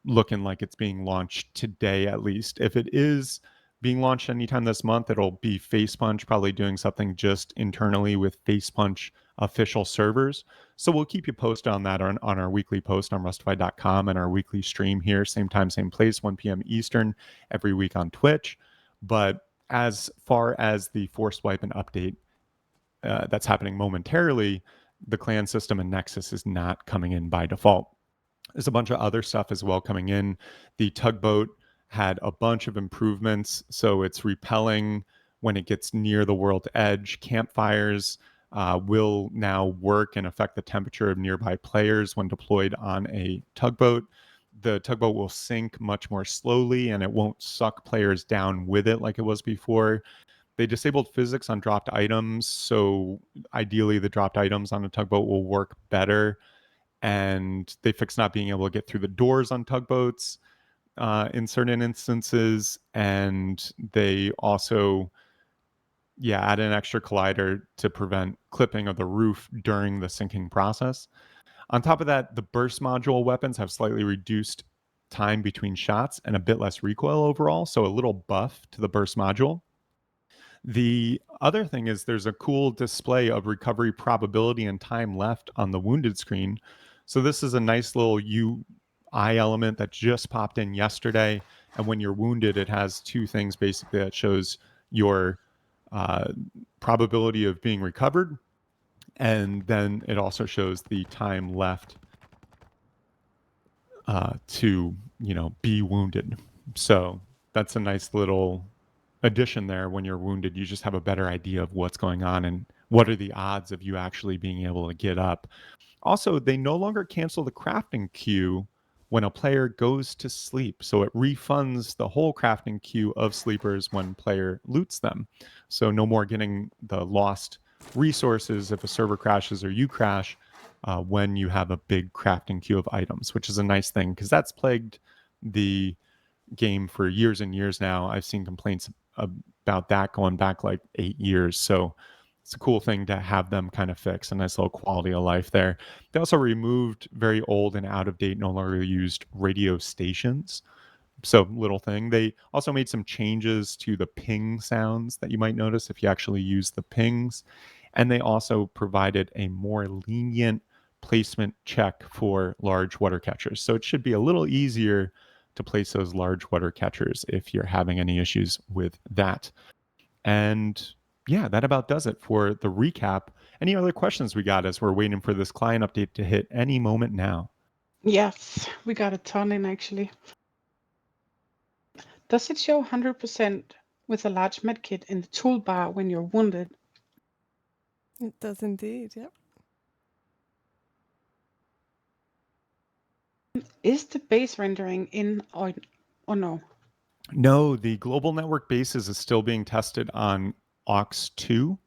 looking like it's being launched today, at least. If it is, being launched anytime this month. It'll be Facepunch probably doing something just internally with Facepunch official servers. So we'll keep you posted on that on our weekly post on rustafied.com and our weekly stream here, same time, same place, 1 p.m. Eastern, every week on Twitch. But as far as the forced wipe and update that's happening momentarily, the clan system and Nexus is not coming in by default. There's a bunch of other stuff as well coming in. The tugboat had a bunch of improvements, so it's repelling when it gets near the world edge. Campfires will now work and affect the temperature of nearby players when deployed on a tugboat. The tugboat will sink much more slowly and it won't suck players down with it like it was before. They disabled physics on dropped items, so ideally the dropped items on a tugboat will work better. And they fixed not being able to get through the doors on tugboats in certain instances. And they also, add an extra collider to prevent clipping of the roof during the sinking process. On top of that, the burst module weapons have slightly reduced time between shots and a bit less recoil overall, so a little buff to the burst module. The other thing is there's a cool display of recovery probability and time left on the wounded screen. So this is a nice little UI element that just popped in yesterday. And when you're wounded, it has two things basically that shows your probability of being recovered. And then it also shows the time left to, be wounded. So that's a nice little addition there. When you're wounded, you just have a better idea of what's going on and what are the odds of you actually being able to get up. Also, they no longer cancel the crafting queue when a player goes to sleep. So it refunds the whole crafting queue of sleepers when player loots them. So no more getting the lost resources if a server crashes or you crash when you have a big crafting queue of items, which is a nice thing because that's plagued the game for years and years now. I've seen complaints about that going back like 8 years. So it's a cool thing to have them kind of fix. A nice little quality of life there. They also removed very old and out of date, no longer used radio stations. So little thing. They also made some changes to the ping sounds that you might notice if you actually use the pings. And they also provided a more lenient placement check for large water catchers. So it should be a little easier to place those large water catchers if you're having any issues with that. And that about does it for the recap. Any other questions we got as we're waiting for this client update to hit any moment now? Yes, we got a ton in actually. Does it show 100% with a large medkit in the toolbar when you're wounded? It does indeed, yep. Is the base rendering in or no? No, the global network bases is still being tested on aux 2.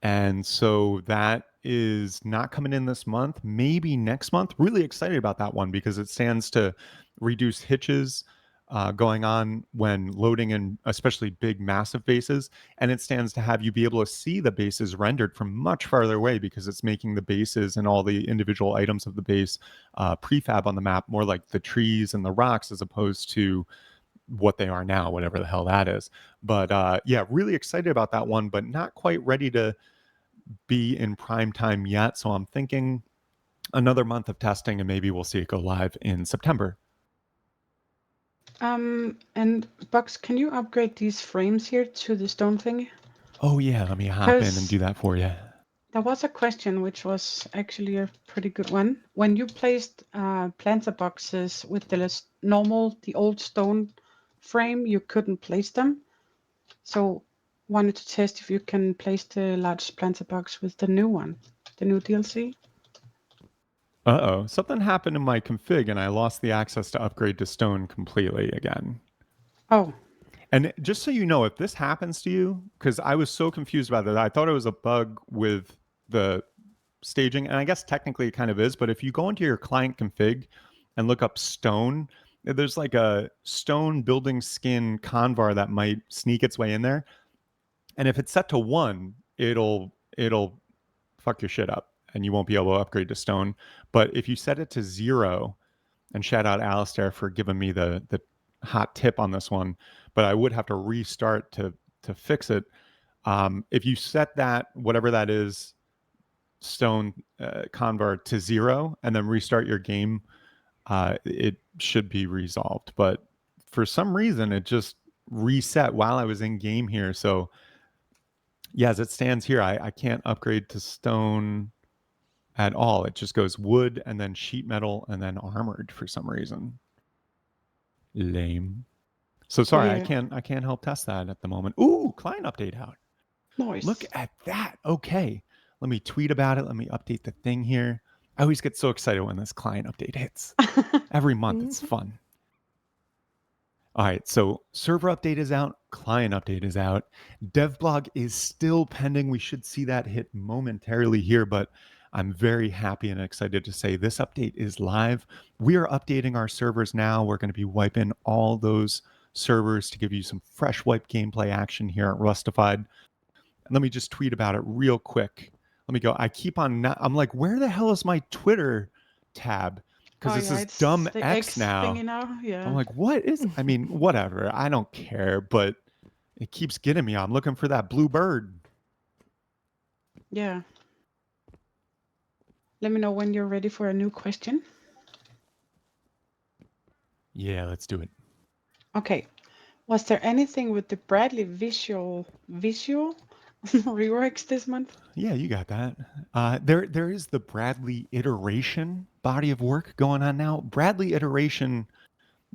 And so that is not coming in this month, maybe next month. Really excited about that one because it stands to reduce hitches going on when loading in especially big, massive bases. And it stands to have you be able to see the bases rendered from much farther away because it's making the bases and all the individual items of the base prefab on the map more like the trees and the rocks as opposed to what they are now, whatever the hell that is. But really excited about that one, but not quite ready to be in prime time yet. So I'm thinking another month of testing and maybe we'll see it go live in September. And Bugs, can you upgrade these frames here to the stone thingy? Oh yeah, let me hop in and do that for you. There was a question which was actually a pretty good one. When you placed planter boxes with the old stone frame, you couldn't place them. So wanted to test if you can place the large planter box with the new one, the new DLC. Uh-oh, something happened in my config and I lost the access to upgrade to stone completely again. Oh. And just so you know, if this happens to you, because I was so confused about that, I thought it was a bug with the staging, and I guess technically it kind of is, but if you go into your client config and look up stone, there's like a stone building skin convar that might sneak its way in there. And if it's set to 1, it'll fuck your shit up and you won't be able to upgrade to stone. But if you set it to 0, and shout out Alistair for giving me the hot tip on this one, but I would have to restart to fix it. If you set that, whatever that is, stone convert to 0 and then restart your game, it should be resolved. But for some reason, it just reset while I was in game here. So yeah, as it stands here, I can't upgrade to stone at all. It just goes wood and then sheet metal and then armored for some reason. Lame. So sorry, Weird. I can't help test that at the moment. Ooh, client update out. Look Nice. at that. Okay. Let me tweet about it. Let me update the thing here. I always get so excited when this client update hits. Every month it's fun. All right, so server update is out, client update is out. Devblog is still pending. We should see that hit momentarily here, but I'm very happy and excited to say this update is live. We are updating our servers now. We're going to be wiping all those servers to give you some fresh wipe gameplay action here at Rustafied. Let me just tweet about it real quick. Let me go. I keep on, I'm like, where the hell is my Twitter tab? Because Oh this yeah, is it's dumb the X X now. thingy now. I'm Yeah. like, what is, I mean, whatever. I don't care, but it keeps getting me. I'm looking for that blue bird. Yeah. Let me know when you're ready for a new question. Yeah, let's do it. Okay. Was there anything with the Bradley visual reworks this month? Yeah, you got that. There is the Bradley iteration body of work going on now. Bradley iteration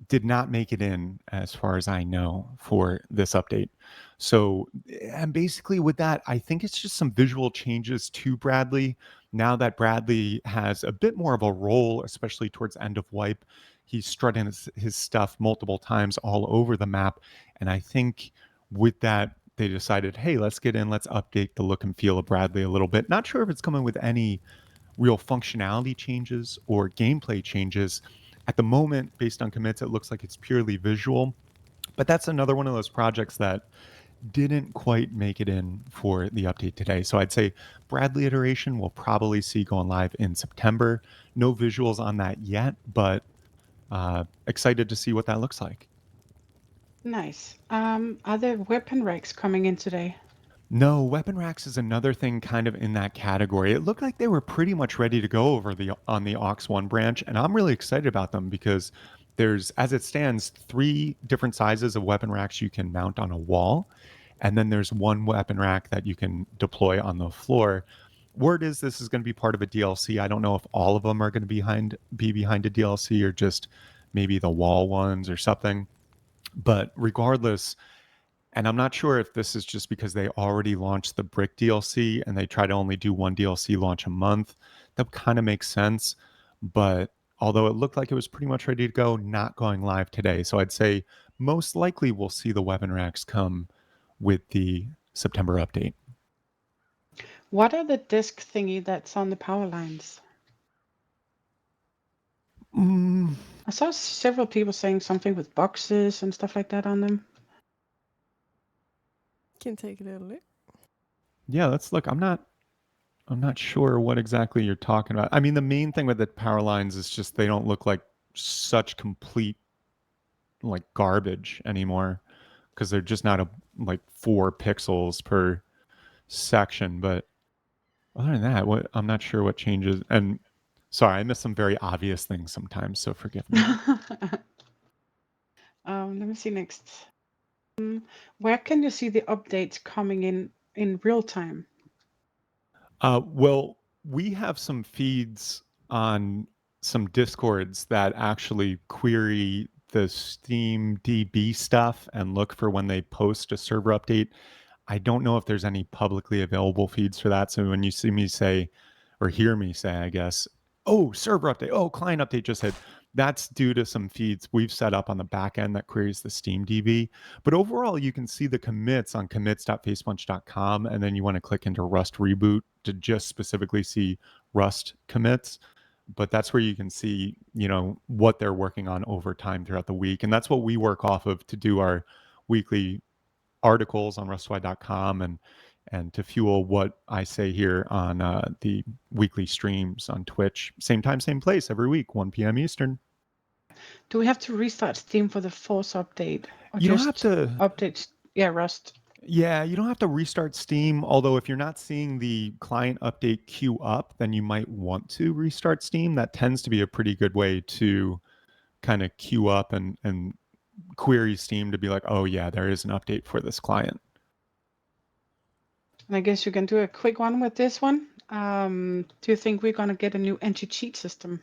did not make it in, as far as I know, for this update. So, and basically with that, I think it's just some visual changes to Bradley. Now that Bradley has a bit more of a role, especially towards end of wipe, he's strutting his stuff multiple times all over the map. And I think with that, they decided, hey, let's get in, let's update the look and feel of Bradley a little bit. Not sure if it's coming with any real functionality changes or gameplay changes. At the moment, based on commits, it looks like it's purely visual. But that's another one of those projects that didn't quite make it in for the update today. So I'd say Bradley iteration we'll probably see going live in September. No visuals on that yet, but excited to see what that looks like. Nice. Are there weapon racks coming in today? No, weapon racks is another thing kind of in that category. It looked like they were pretty much ready to go over the on the Aux 1 branch, and I'm really excited about them because there's, as it stands, 3 different sizes of weapon racks you can mount on a wall, and then there's one weapon rack that you can deploy on the floor. Word is this is going to be part of a DLC. I don't know if all of them are going to be behind a DLC or just maybe the wall ones or something. But regardless, and I'm not sure if this is just because they already launched the Brick DLC and they try to only do one DLC launch a month. That kind of makes sense. But although it looked like it was pretty much ready to go, not going live today. So I'd say most likely we'll see the weapon racks come with the September update. What are the disc thingy that's on the power lines? Mm, I saw several people saying something with boxes and stuff like that on them. Can take a little look. yeah, let's look. I'm not sure what exactly you're talking about. I mean, the main thing with the power lines is just they don't look like such complete like garbage anymore because they're just not like 4 pixels per section. But other than that, what I'm not sure what changes. And sorry, I miss some very obvious things sometimes, so forgive me. Let me see next. Where can you see the updates coming in real time? Well, we have some feeds on some discords that actually query the Steam DB stuff and look for when they post a server update. I don't know if there's any publicly available feeds for that. So when you see me say, or hear me say, I guess, oh, server update, oh, client update just hit, that's due to some feeds we've set up on the back end that queries the Steam DB. But overall, you can see the commits on commits.facepunch.com, and then you want to click into Rust Reboot to just specifically see Rust commits. But that's where you can see, you know, what they're working on over time throughout the week. And that's what we work off of to do our weekly articles on rustwide.com and to fuel what I say here on the weekly streams on Twitch. Same time, same place every week, 1 p.m. Eastern. Do we have to restart Steam for the Force update or You don't have just to. update? Yeah, Rust. Yeah, you don't have to restart Steam, although if you're not seeing the client update queue up, then you might want to restart Steam. That tends to be a pretty good way to kind of queue up and query Steam to be like, oh yeah, there is an update for this client. And I guess you can do a quick one with this one. Do you think we're gonna get a new anti-cheat system?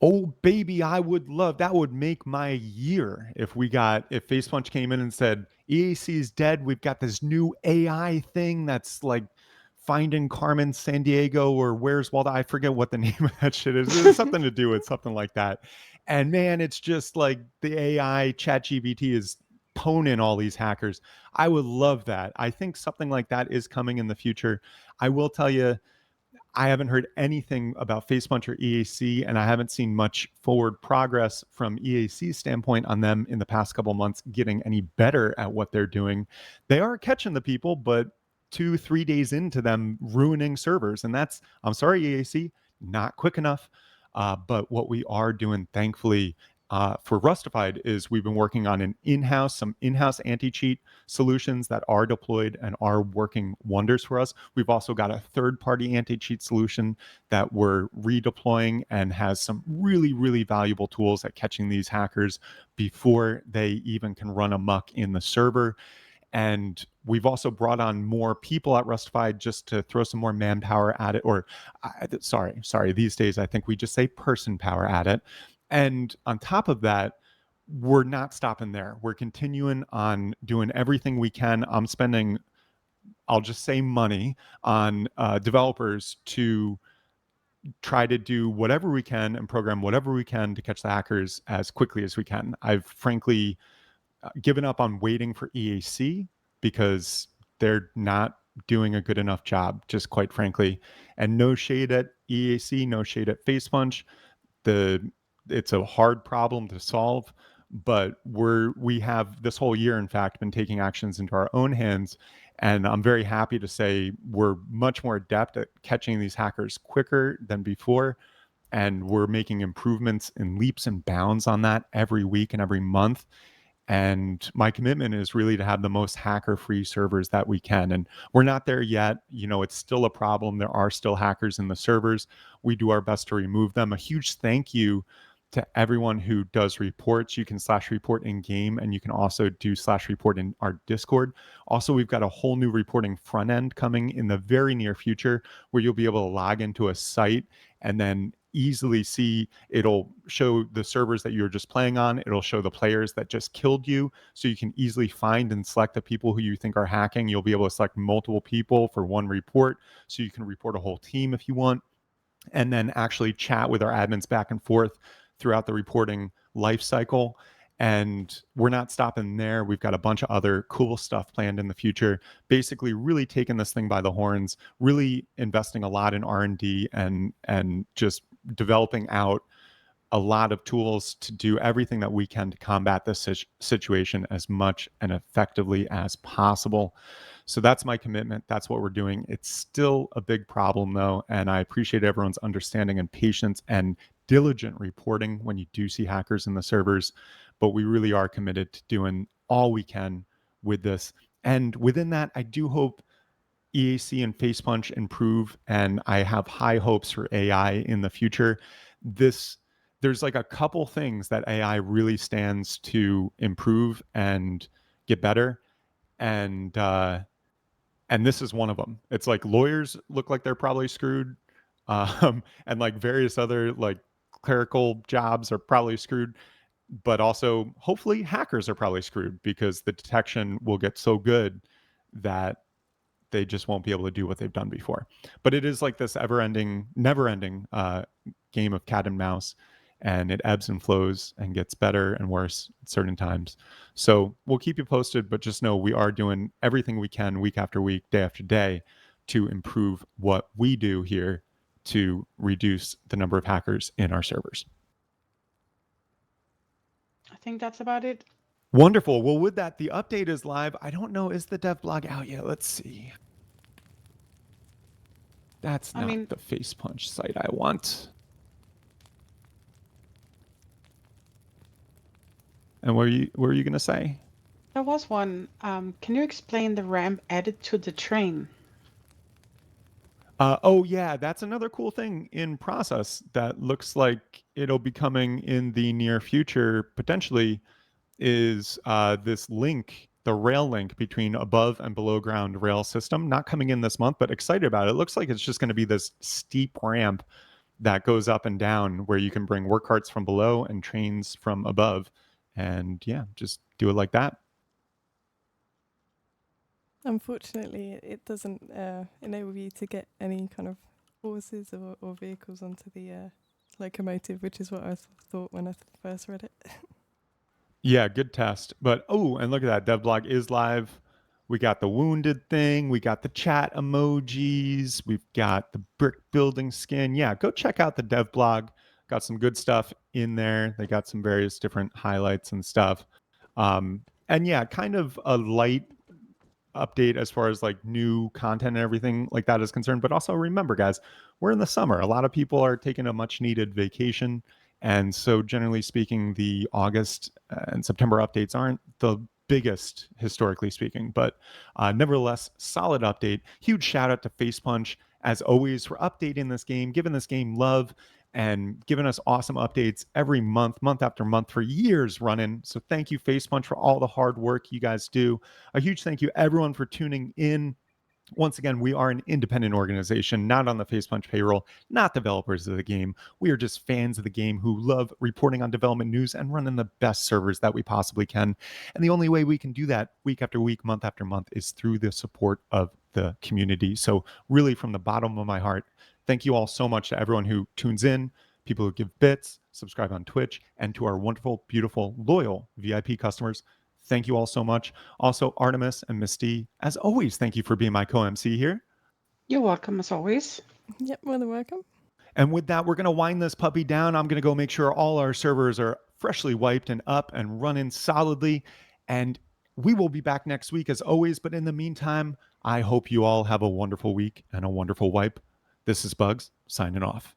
Oh baby, I would love that. Would make my year if Face Punch came in and said EAC is dead. We've got this new AI thing that's like finding Carmen San Diego or Where's Waldo. I forget what the name of that shit is. It's something to do with something like that. And man, it's just like the AI chat GBT is poning all these hackers. I would love that. I think something like that is coming in the future. I will tell you, I haven't heard anything about FacePunch or EAC, and I haven't seen much forward progress from EAC's standpoint on them in the past couple months getting any better at what they're doing. They are catching the people, but 2-3 days into them ruining servers, and that's, I'm sorry, EAC, not quick enough. But what we are doing, thankfully, for Rustafied is we've been working on some in-house anti-cheat solutions that are deployed and are working wonders for us. We've also got a third-party anti-cheat solution that we're redeploying and has some really, really valuable tools at catching these hackers before they even can run amok in the server. And we've also brought on more people at Rustified just to throw some more manpower at it. Or, sorry, these days I think we just say person power at it. And on top of that, we're not stopping there. We're continuing on doing everything we can. I'm spending, I'll just say, money on developers to try to do whatever we can and program whatever we can to catch the hackers as quickly as we can. I've frankly given up on waiting for EAC because they're not doing a good enough job, just quite frankly. And no shade at EAC, no shade at FacePunch. It's a hard problem to solve, but we have this whole year, in fact, been taking actions into our own hands. And I'm very happy to say we're much more adept at catching these hackers quicker than before. And we're making improvements in leaps and bounds on that every week and every month. And my commitment is really to have the most hacker free servers that we can. And we're not there yet. You know, it's still a problem. There are still hackers in the servers. We do our best to remove them. A huge thank you to everyone who does reports. You can /report in game, and you can also do /report in our Discord. Also, we've got a whole new reporting front end coming in the very near future where you'll be able to log into a site and then easily see, it'll show the servers that you're just playing on, it'll show the players that just killed you, so you can easily find and select the people who you think are hacking. You'll be able to select multiple people for one report, so you can report a whole team if you want, and then actually chat with our admins back and forth throughout the reporting life cycle. And we're not stopping there. We've got a bunch of other cool stuff planned in the future, basically really taking this thing by the horns, really investing a lot in R&D and just developing out a lot of tools to do everything that we can to combat this situation as much and effectively as possible. So that's my commitment. That's what we're doing. It's still a big problem, though, and I appreciate everyone's understanding and patience and diligent reporting when you do see hackers in the servers. But we really are committed to doing all we can with this. And within that, I do hope EAC and FacePunch improve, and I have high hopes for AI in the future. There's like a couple things that AI really stands to improve and get better, and this is one of them. It's like lawyers look like they're probably screwed, and like various other like clerical jobs are probably screwed, but also hopefully hackers are probably screwed because the detection will get so good that they just won't be able to do what they've done before. But it is like this never-ending game of cat and mouse, and it ebbs and flows and gets better and worse at certain times. So we'll keep you posted, but just know we are doing everything we can week after week, day after day, to improve what we do here to reduce the number of hackers in our servers. I think that's about it. Wonderful. Well, with that, the update is live. I don't know, is the dev blog out yet? Let's see. That's not the FacePunch site I want. And what were you going to say? There was one. Can you explain the ramp added to the train? Oh yeah, that's another cool thing in process that looks like it'll be coming in the near future potentially is this link, the rail link between above and below ground rail system, not coming in this month, but excited about it. It looks like it's just going to be this steep ramp that goes up and down where you can bring work carts from below and trains from above. And yeah, just do it like that. Unfortunately, it doesn't enable you to get any kind of horses or vehicles onto the locomotive, which is what I thought when I first read it. Yeah, good test. But oh, and look at that. Devblog is live. We got the wounded thing. We got the chat emojis. We've got the brick building skin. Yeah, go check out the dev blog. Got some good stuff in there. They got some various different highlights and stuff. And yeah, kind of a light update as far as like new content and everything like that is concerned. But also remember, guys, we're in the summer. A lot of people are taking a much needed vacation. And so, generally speaking, the August and September updates aren't the biggest, historically speaking, but nevertheless, solid update. Huge shout out to Face Punch, as always, for updating this game, giving this game love, and giving us awesome updates every month, month after month, for years running. So, thank you, Face Punch, for all the hard work you guys do. A huge thank you, everyone, for tuning in. Once again, we are an independent organization, not on the Facepunch payroll, not developers of the game. We are just fans of the game who love reporting on development news and running the best servers that we possibly can. And the only way we can do that week after week, month after month, is through the support of the community. So, really, from the bottom of my heart, thank you all so much to everyone who tunes in, people who give bits, subscribe on Twitch, and to our wonderful, beautiful, loyal VIP customers. Thank you all so much. Also, Artemis and Misty, as always, thank you for being my co-MC here. You're welcome as always. Yep, more than welcome. And with that, we're going to wind this puppy down. I'm going to go make sure all our servers are freshly wiped and up and running solidly. And we will be back next week as always. But in the meantime, I hope you all have a wonderful week and a wonderful wipe. This is Bugs signing off.